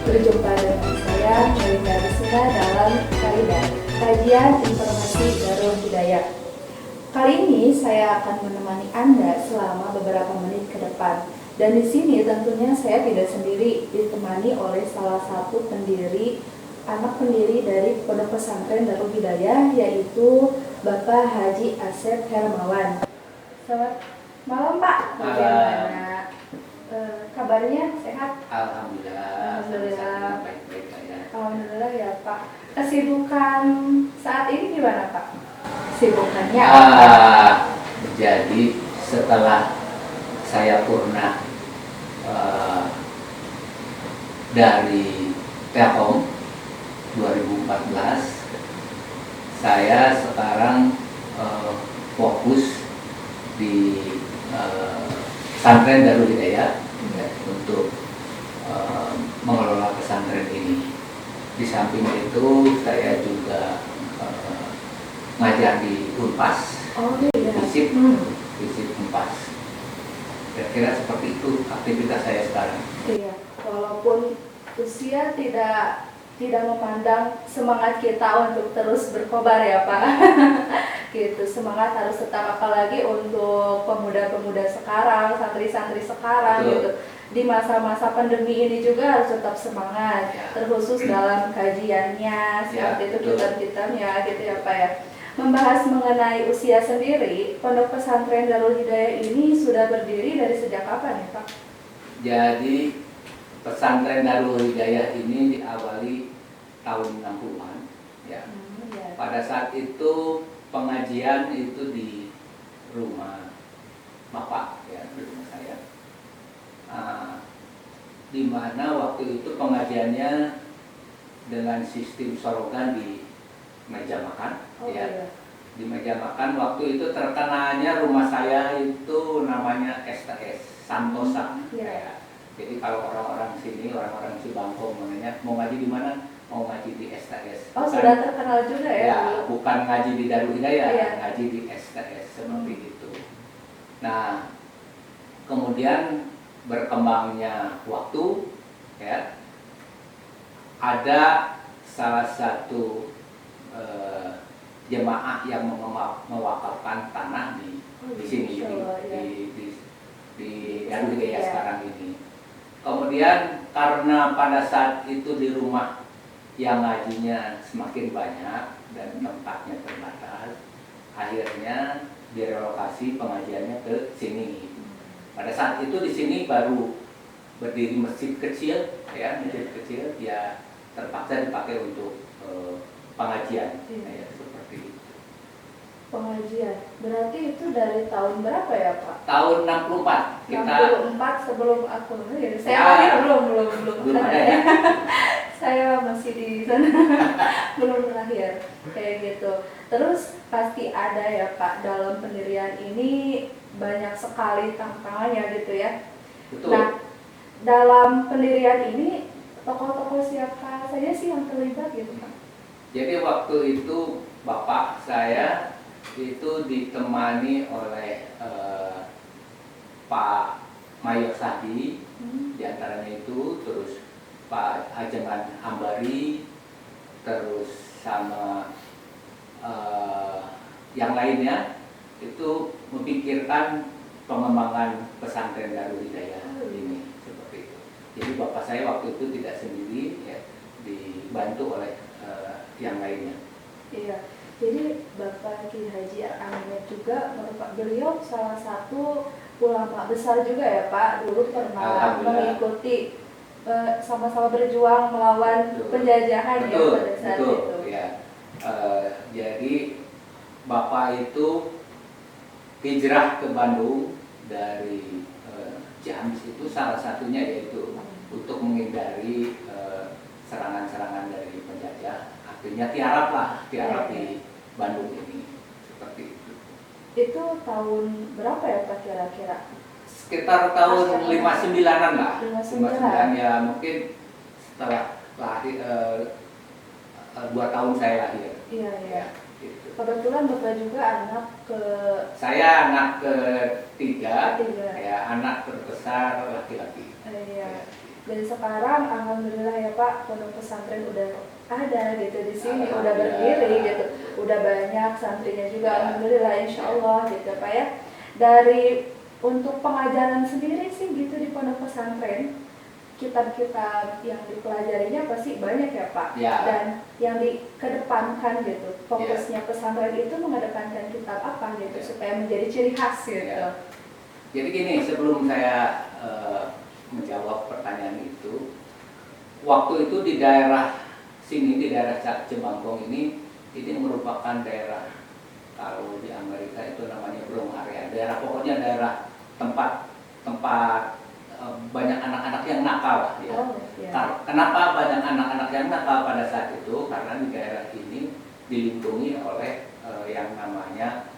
Berjumpa dengan saya, Melinda Rizina dalam Kaidah, Kajian Informasi Darul Hidayah. Kali ini saya akan menemani Anda selama beberapa menit ke depan. Dan di sini tentunya saya tidak sendiri, ditemani oleh salah satu anak pendiri dari Pondok Pesantren Darul Hidayah, yaitu Bapak Haji Asep Hermawan. Selamat malam Pak. Bagaimana kabarnya? Sehat? Alhamdulillah. Baik-baik saja. Alhamdulillah ya Pak. Kesibukan saat ini gimana Pak? Kesibukannya Jadi setelah saya purna dari Telkom 2014, saya sekarang fokus di pesantren Darul Hidayah untuk mengelola pesantren ini. Di samping itu saya juga ngajar di Unpas, FISIP Unpas. Kira-kira seperti itu aktivitas saya sekarang. Iya, walaupun usia tidak memandang semangat kita untuk terus berkobar ya Pak. Gitu, semangat harus tetap, apalagi untuk pemuda-pemuda sekarang, santri-santri sekarang. Betul. Gitu. Di masa-masa pandemi ini juga harus tetap semangat, Ya. terkhusus dalam kajiannya, seperti itu betul. kitab-kitabnya gitu ya Pak ya. Membahas mengenai usia sendiri, Pondok Pesantren Darul Hidayah ini sudah berdiri dari sejak kapan ya Pak? Jadi pesantren Darul Hidayah ini diawali tahun 60-an ya. Ya. Pada saat itu pengajian itu di rumah Bapak ya, di rumah saya. Di mana waktu itu pengajiannya dengan sistem sorogan di meja makan. Iya. Di meja makan waktu itu terkenalnya rumah saya itu namanya STS Santosa. Iya. Jadi kalau orang-orang sini, orang-orang Cibangkong menanya mau ngaji di mana? Mau ngaji di STS. Oh, sudah terkenal juga ya? Ya, bukan ngaji di Darul Hidayah, Iya. ngaji di STS seperti itu. Nah, kemudian berkembangnya waktu, ya, ada salah satu jemaah yang mewakafkan tanah di sini, di Darul Hidayah sekarang ini. Kemudian karena pada saat itu di rumah yang ngajinya semakin banyak dan tempatnya terbatas, akhirnya direlokasi pengajiannya ke sini. Pada saat itu di sini baru berdiri masjid kecil, ya, terpaksa dipakai untuk pengajian, ya, seperti itu. Pengajian, berarti itu dari tahun berapa ya Pak? Tahun 64 kita. 64 sebelum aku lahir. Saya lahir belum ada ya. Saya masih di sana, belum lahir, kayak gitu. Terus pasti ada ya Pak, dalam pendirian ini banyak sekali tantangannya gitu ya. Betul. Nah, dalam pendirian ini tokoh-tokoh siapa saja sih yang terlibat gitu Pak? Jadi waktu itu bapak saya itu ditemani oleh Pak Mayor Sadi, diantaranya itu, terus Pak Ajengan Ambari, terus sama yang lainnya, itu memikirkan pengembangan pesantren Darul Hidayah ini, seperti itu. Jadi bapak saya waktu itu tidak sendiri, ya, dibantu oleh yang lainnya. Iya, jadi Bapak Ki Haji Ahmed juga merupakan beliau salah satu ulama besar juga ya Pak. Dulu pernah mengikuti sama-sama berjuang melawan penjajahan ya pada saat itu. Ya. Jadi Bapak itu hijrah ke Bandung dari Ciamis, itu salah satunya yaitu untuk menghindari serangan-serangan dari penjajah. Artinya tiarap di Bandung ini, seperti itu. Itu tahun berapa ya Pak kira-kira? Sekitar tahun 59-an lah. 59 ya, mungkin setelah lahir 2 tahun saya lahir. Iya. Ya, gitu. Kebetulan Bapak juga anak Saya anak ketiga. Ketiga. Ya, anak terbesar laki-laki. Iya. Dan sekarang alhamdulillah ya Pak, pondok pesantren udah ada gitu di sini, udah berdiri gitu, udah banyak santrinya juga, alhamdulillah insya Allah gitu Pak ya. Dari untuk pengajaran sendiri sih gitu di pondok pesantren, kitab-kitab yang dipelajarinya pasti banyak ya Pak. Dan yang dikedepankan gitu, fokusnya pesantren itu mengedepankan kitab apa gitu supaya menjadi ciri khas gitu. Jadi gini, sebelum saya menjawab pertanyaan itu, waktu itu di daerah sini, di daerah Cibangkong ini merupakan daerah, kalau di Amerika itu namanya Bronx area, daerah pokoknya daerah tempat banyak anak-anak yang nakal ya. Kenapa banyak anak-anak yang nakal pada saat itu? Karena di daerah ini dilindungi oleh yang namanya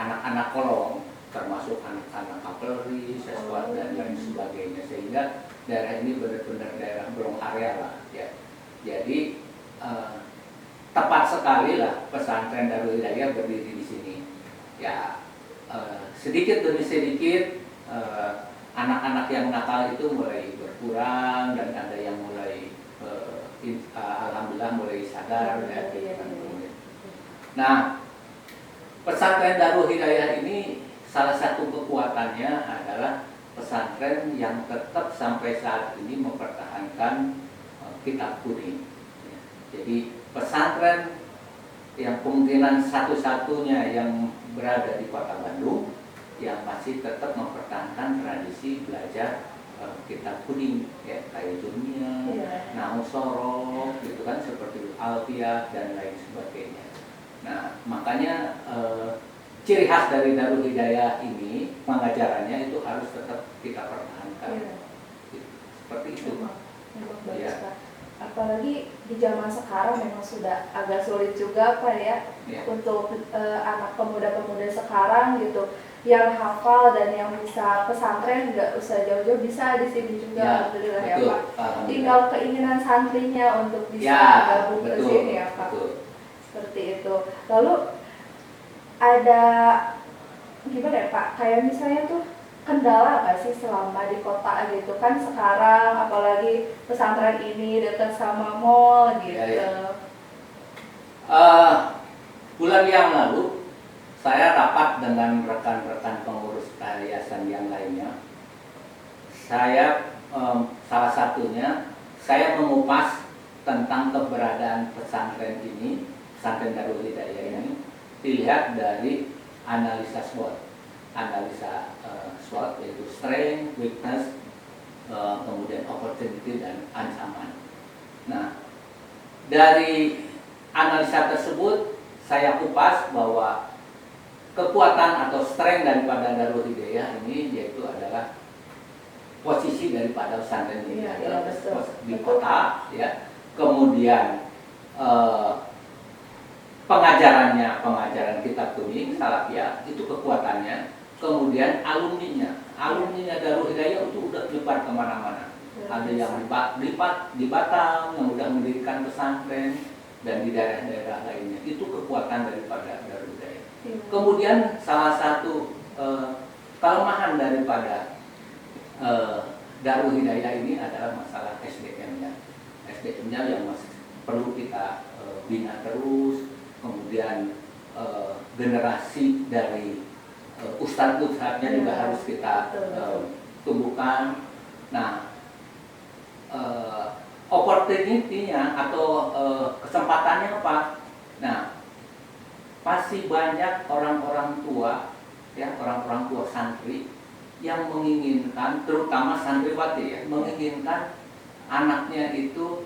anak-anak kolong, termasuk anak-anak kavalri, siswa dan lain sebagainya, sehingga daerah ini benar-benar daerah Bronx area lah ya. Jadi tepat sekali lah pesantren Darul Hidayah berdiri di sini ya. Sedikit demi sedikit anak-anak yang nakal itu mulai berkurang dan ada yang mulai alhamdulillah mulai sadar ya. Nah, pesantren Darul Hidayah ini salah satu kekuatannya adalah pesantren yang tetap sampai saat ini mempertahankan kitab kuning. Jadi pesantren yang kemungkinan satu-satunya yang berada di Kota Bandung yang masih tetap mempertahankan tradisi belajar kitab kuning ya, kayak Jumia, Nahwu Sorok gitu kan, seperti Alfiyah dan lain sebagainya. Nah, makanya ciri khas dari Darul Hidayah ini, pengajarannya itu harus tetap kita pertahankan. Seperti itu. Ya. Apalagi di zaman sekarang memang sudah agak sulit juga Pak ya. Untuk anak pemuda-pemuda sekarang gitu, yang hafal dan yang bisa pesantren nggak usah jauh-jauh, bisa di sini juga, alhamdulillah ya Pak. Tinggal keinginan santrinya untuk bisa gabung ke sini ya Pak. Seperti itu. Lalu ada gimana ya Pak, kayak misalnya tuh kendala nggak sih selama di kota gitu kan sekarang, apalagi pesantren ini dekat sama mall gitu. Bulan yang lalu saya rapat dengan rekan-rekan pengurus yayasan yang lainnya. Saya salah satunya saya mengupas tentang keberadaan pesantren ini, pesantren Darul Hidayah ini, dilihat dari analisa SWOT, SWOT yaitu strength, weakness, kemudian opportunity dan ancaman. Nah, dari analisa tersebut saya kupas bahwa kekuatan atau strength daripada Darul Hidayah ini yaitu adalah posisi daripada pesantren ini adalah di kota ya. Kemudian pengajaran kitab kuning Salafiyah itu kekuatannya. Kemudian alumninya Darul Hidayah itu udah nyebar kemana-mana. Ada yang di Batam yang udah mendirikan pesantren dan di daerah-daerah lainnya. Itu kekuatan daripada Darul Hidayah. Kemudian salah satu kelemahan daripada Darul Hidayah ini adalah masalah SDM-nya. SDM-nya yang masih perlu kita bina terus. Kemudian generasi dari ustadz-ustadznya juga harus kita tumbuhkan. Nah, opportunity-nya atau kesempatannya apa? Nah, masih banyak orang-orang tua, ya orang-orang tua santri yang menginginkan, terutama santriwati ya, menginginkan anaknya itu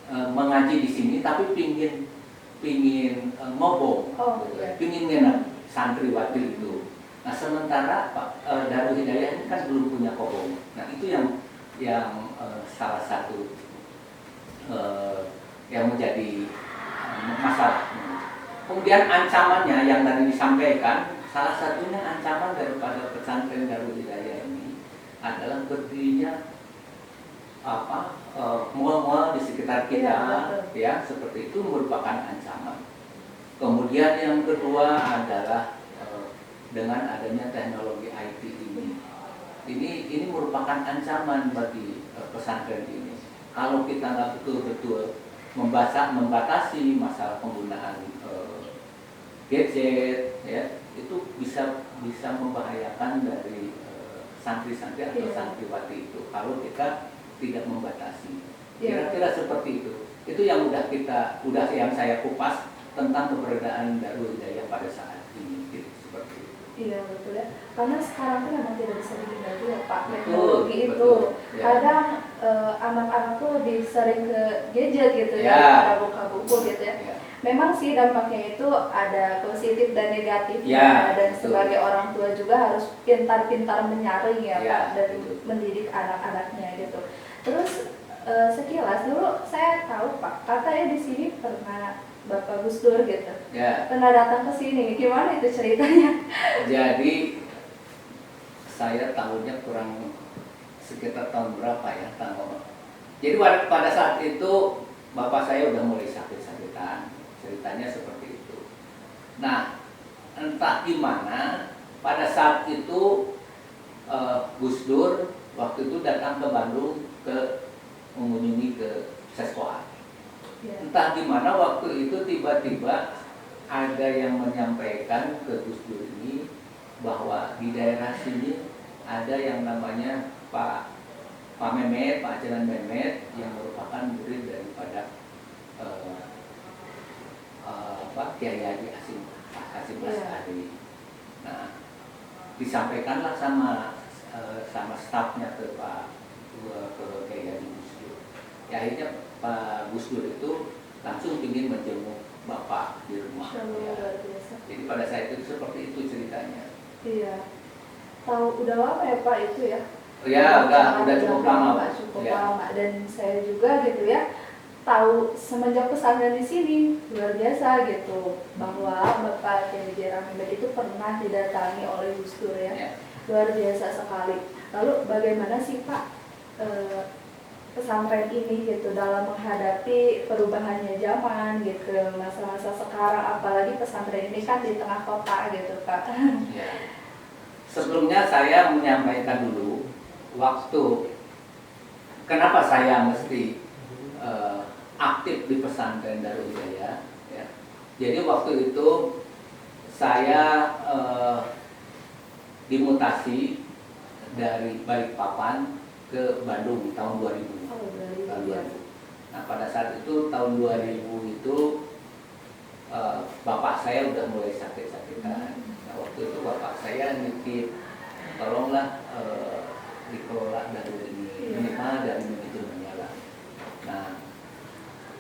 mengaji di sini, tapi pingin ngobong, pingin ngenap santriwati itu. Nah, sementara Darul Hidayah ini kan belum punya kobong. Nah, itu yang salah satu yang menjadi masalah. Kemudian ancamannya yang tadi disampaikan, salah satunya ancaman daripada pesantren Darul Hidayah ini adalah berdirinya mal-mal di sekitar kita, ya seperti itu merupakan ancaman. Kemudian yang kedua adalah dengan adanya teknologi IT ini, ini merupakan ancaman bagi pesantren ini. Kalau kita nggak betul-betul membatasi masalah penggunaan gadget, ya, itu bisa membahayakan dari santri-santri atau santriwati itu kalau kita tidak membatasi. Kira-kira seperti itu. Itu yang yang saya kupas tentang keberadaan Darul Hidayah pada saat ini, gitu, seperti itu. Iya betul ya, karena sekarang kan memang tidak bisa dihindari ya Pak, Betul, teknologi itu betul, ya. kadang anak-anak tuh lebih sering ke gadget gitu ya, Ya. pada buka buku gitu ya. Ya. Memang sih dampaknya itu ada positif dan negatifnya, Ya, dan betul. sebagai orang tua juga harus pintar-pintar menyaring ya Ya, Pak, dan betul. mendidik anak-anaknya gitu. Terus sekilas dulu saya tahu Pak, katanya di sini pernah Bapak Gus Dur gitu, Ya. pernah datang ke sini, gimana itu ceritanya? Jadi saya tahunnya kurang sekitar tahun berapa ya, jadi pada saat itu bapak saya udah mulai sakit-sakitan, ceritanya seperti itu. Nah, entah gimana pada saat itu Gus Dur waktu itu datang ke Bandung mengunjungi ke sekolah. Entah gimana waktu itu tiba-tiba ada yang menyampaikan ke Gus Dur ini bahwa di daerah sini ada yang namanya Pak Mehmet, Pak Jalan Mehmet, yang merupakan murid daripada Kiai Haji Hasyim Asy'ari. Nah, disampaikanlah sama stafnya ke Kiai Haji Gus Dur. Ya, akhirnya Pak Gus Dur itu langsung ingin menjenguk Bapak di rumah. Ya. Jadi pada saat itu seperti itu ceritanya. Iya. Tahu udah lama ya Pak itu ya? Ya, udah cukup lama, Pak. Cukup Ya. lama, dan saya juga gitu ya tahu semenjak pesantren di sini luar biasa gitu, bahwa Bapak Kiai Haji Rahmat itu pernah didatangi oleh Gus Dur ya. Ya. Luar biasa sekali. Lalu bagaimana sih Pak pesantren ini gitu dalam menghadapi perubahannya zaman gitu, masa-masa sekarang, apalagi pesantren ini kan di tengah kota gitu Pak. Ya. Sebelumnya saya menyampaikan dulu waktu kenapa saya mesti aktif di pesantren Darul Hidayah. Ya. Jadi waktu itu saya dimutasi dari Balikpapan ke Bandung tahun 2000. Tahun 2000. Nah, pada saat itu tahun 2000 itu bapak saya udah mulai sakit-sakitan. Nah, waktu itu bapak saya nitip, tolonglah dikelola dari minimal dari manajemennya lah. Nah,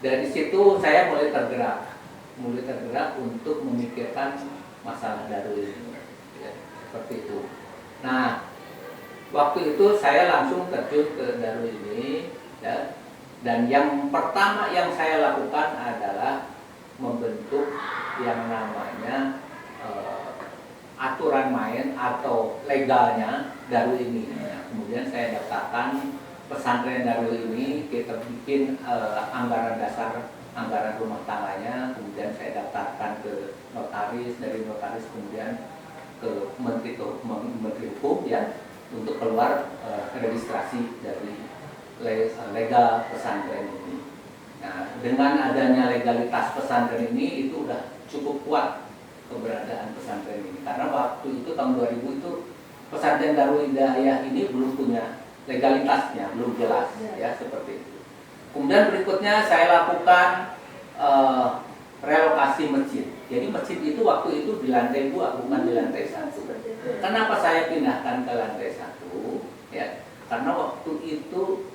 dari situ saya mulai tergerak untuk memikirkan masalah Darul ini, ya, seperti itu. Nah, waktu itu saya langsung terjun ke Darul ini, ya, dan yang pertama yang saya lakukan adalah membentuk yang namanya aturan main atau legalnya Darul ini. Nah, kemudian saya daftarkan pesantren Darul ini, kita bikin anggaran dasar, anggaran rumah tangganya, kemudian saya daftarkan ke notaris, dari notaris kemudian ke Menteri Hukum ya, untuk keluar registrasi dari legal pesantren ini. Nah, dengan adanya legalitas pesantren ini itu udah cukup kuat keberadaan pesantren ini, karena waktu itu tahun 2000 itu pesantren Darul Hidayah ini belum punya legalitasnya, belum jelas ya, seperti itu. Kemudian berikutnya saya lakukan relokasi masjid. Jadi masjid itu waktu itu di lantai 2, bukan di lantai 1. Kenapa saya pindahkan ke lantai 1? Ya, karena waktu itu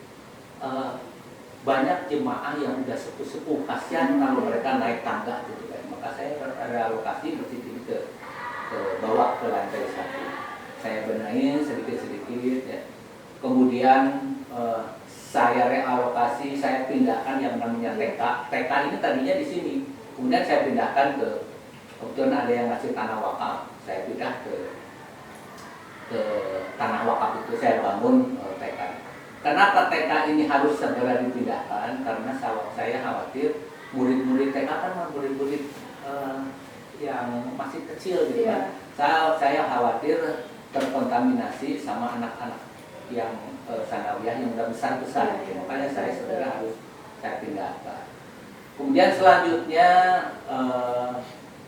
banyak jemaah yang udah sepuh-sepuh, kasihan kalau mereka naik tangga gitu kan. Maka saya realokasi masjid ini ke bawa ke lantai 1. Saya benahin sedikit-sedikit ya. Kemudian saya realokasi, saya pindahkan yang namanya TK. TK ini tadinya di sini. Kemudian saya pindahkan kebetulan ada yang ngasih tanah wakaf. Saya pindah ke tanah wakaf itu, saya bangun TK. Kenapa TK ini harus segera dipindahkan? Karena saya khawatir murid-murid TK kan murid-murid yang masih kecil gitu kan. Saya khawatir terkontaminasi sama anak-anak yang sanawiyah yang udah besar-besar. Makanya saya segera harus saya pindahkan. Kemudian selanjutnya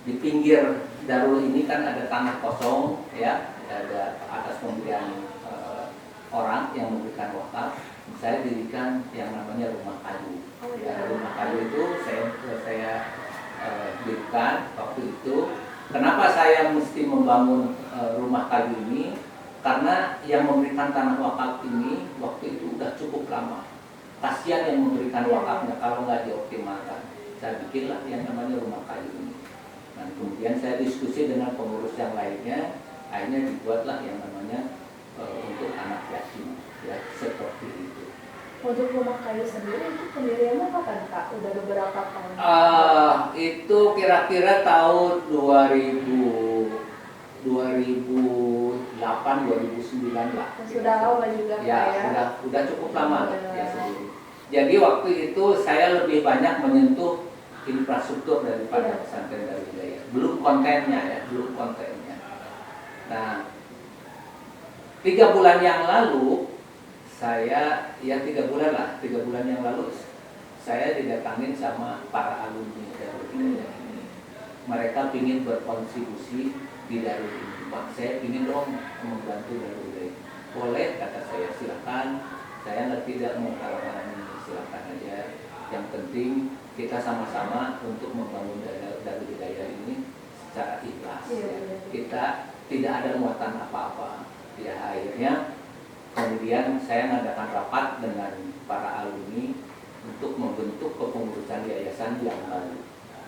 di pinggir Darul ini kan ada tanah kosong, ya, ada atas pemberian orang yang memberikan wakaf. Saya dirikan yang namanya rumah kayu. Ya, rumah kayu itu saya dirikan waktu itu. Kenapa saya mesti membangun rumah kayu ini? Karena yang memberikan tanah wakaf ini waktu itu udah cukup lama. Kasihan yang memberikan wakafnya kalau nggak dioptimalkan. Saya bikinlah yang namanya rumah kayu ini. Dan kemudian saya diskusi dengan pengurus yang lainnya, akhirnya dibuatlah yang namanya untuk anak yatim, ya, seperti itu. Untuk rumah kayu sendiri itu pendiriannya kapan Kak? Udah beberapa tahun? Itu kira-kira tahun 2008-2009 lah. Sudah lama juga Ya, ya? udah cukup lama ya sendiri. Jadi waktu itu saya lebih banyak menyentuh infrastruktur daripada pesantren Darul Hidayah. Belum kontennya ya, belum kontennya. Nah, 3 bulan yang lalu saya, ya 3 bulan yang lalu saya didatangin sama para alumni Darul Hidayah ini. Mereka ingin berkontribusi di Darul ini. Pak, saya ingin dong membantu Darul Hidayah. Boleh, kata saya, silakan. Saya tidak mau kalangan ini, silakan aja. Yang penting kita sama-sama untuk membangun Darul Hidayah ini secara ikhlas. Kita tidak ada muatan apa-apa. Ya, akhirnya kemudian saya mengadakan rapat dengan para alumni untuk membentuk kepengurusan yayasan yang baru.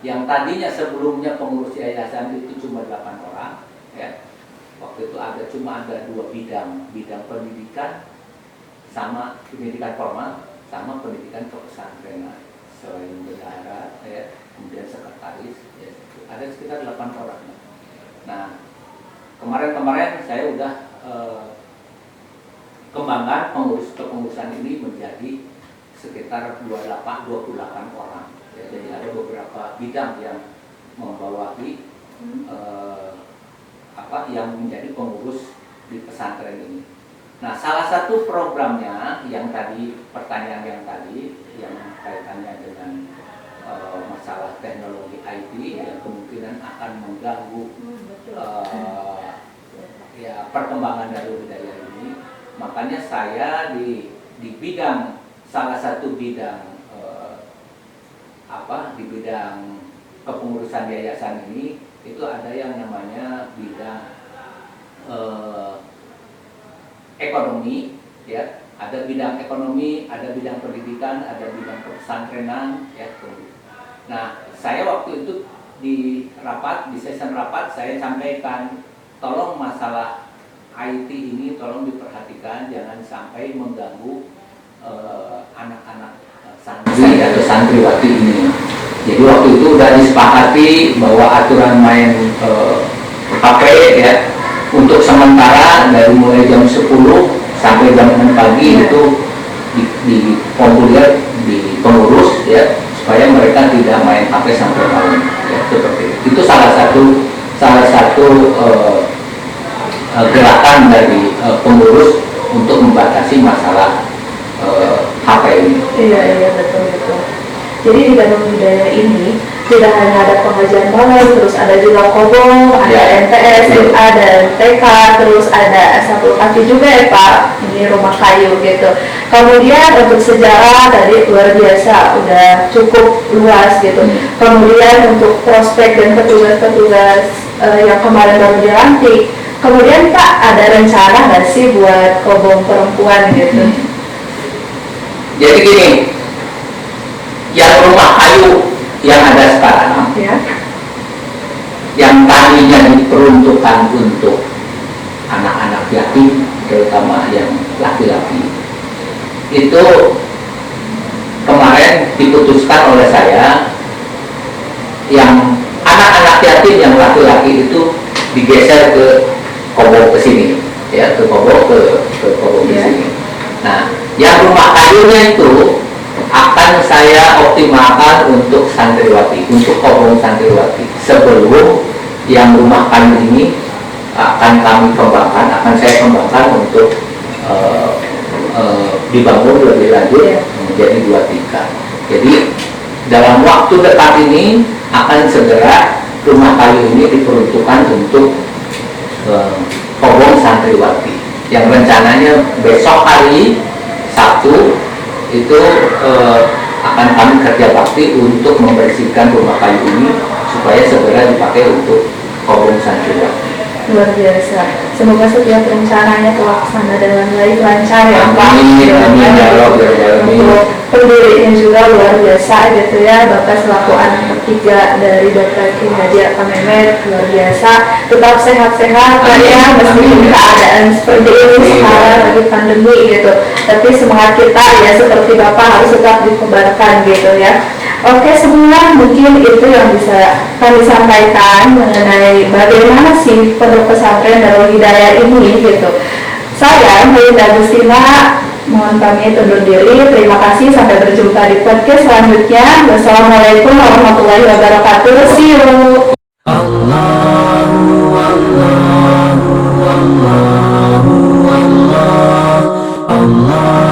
Yang tadinya sebelumnya pengurus yayasan itu cuma 8 orang, ya. Waktu itu cuma ada 2 bidang pendidikan sama pendidikan formal sama pendidikan kepesantrenan. Selain bendahara, ya, kemudian sekretaris, ya, ada sekitar 8 orang. Nah, kemarin saya udah kembangkan kepengurusan ini menjadi sekitar 28 orang. Ya, jadi ada beberapa bidang yang membawahi yang menjadi pengurus di pesantren ini. Nah, salah satu programnya yang tadi, pertanyaan yang tadi yang kaitannya dengan masalah teknologi IT yang kemungkinan akan mengganggu perkembangan Darul Hidayah ini. Makanya saya di bidang, salah satu bidang di bidang kepengurusan yayasan ini itu ada yang namanya bidang ekonomi, ya, ada bidang ekonomi, ada bidang pendidikan, ada bidang pesantrenan, ya. Nah, saya waktu itu di sesi rapat saya sampaikan, tolong masalah IT ini tolong diperhatikan, jangan sampai mengganggu anak-anak santri atau santriwati ini. Jadi waktu itu sudah disepakati bahwa aturan main HP, ya, untuk sementara dari mulai jam 10 sampai jam 6 pagi itu diformulir di pengurus, ya, supaya mereka tidak main HP sampai malam, ya, seperti itu. Itu salah satu gerakan dari pengurus untuk membatasi masalah HP ini. Iya, betul. Jadi di Darul Hidayah ini tidak hanya ada pengajian malam, terus ada juga kobong, ada MTS, MA, dan TK, terus ada S1 kaki juga ya Pak. Ini rumah kayu gitu. Kemudian untuk sejarah tadi luar biasa, udah cukup luas gitu. Kemudian untuk prospek dan petugas-petugas yang kemarin baru dilantik. Kemudian Pak, ada rencana nggak sih buat kobong perempuan gitu? Jadi gini, yang rumah kayu yang ada sekarang, ya, yang tadinya diperuntukkan untuk anak-anak yatim, terutama yang laki-laki, itu kemarin diputuskan oleh saya, yang anak-anak yatim yang laki-laki itu digeser ke kobong ke sini, ya, ke kobong ke sini. Nah, yang rumah kayunya itu akan saya optimalkan untuk santriwati, untuk kobong santriwati, sebelum yang rumah kayu ini akan kami kembangkan, akan saya kembangkan untuk dibangun lebih lanjut menjadi 2 tingkat. Jadi dalam waktu dekat ini akan segera rumah kayu ini diperuntukkan untuk Kobong Santriwati yang rencananya besok hari Sabtu itu akan kami kerja bakti untuk membersihkan rumah kayu ini supaya segera dipakai untuk Kobong Santriwati. Luar biasa. Semoga setiap rencananya terlaksana dengan baik, lancar ya Pak. Amin, amin ya Rabbal alamin. Untuk pendirinya juga luar biasa gitu ya, Bapak selaku anak ketiga dari Dr. Ki Haji Akam Mehmet, luar biasa. Tetap sehat-sehat Pak ya, meskipun keadaan seperti ini sekarang lagi pandemi gitu. Tapi semangat kita ya seperti Bapak harus tetap dikobarkan gitu ya. Oke, semua mungkin itu yang bisa kami sampaikan mengenai bagaimana sih Pondok Pesantren Darul Hidayah ini gitu. Saya Melinda Agustina mohon pamit undur diri. Terima kasih, sampai berjumpa di podcast selanjutnya. Wassalamualaikum warahmatullahi wabarakatuh. See you. Allahu Allahu Allahu Allah Allah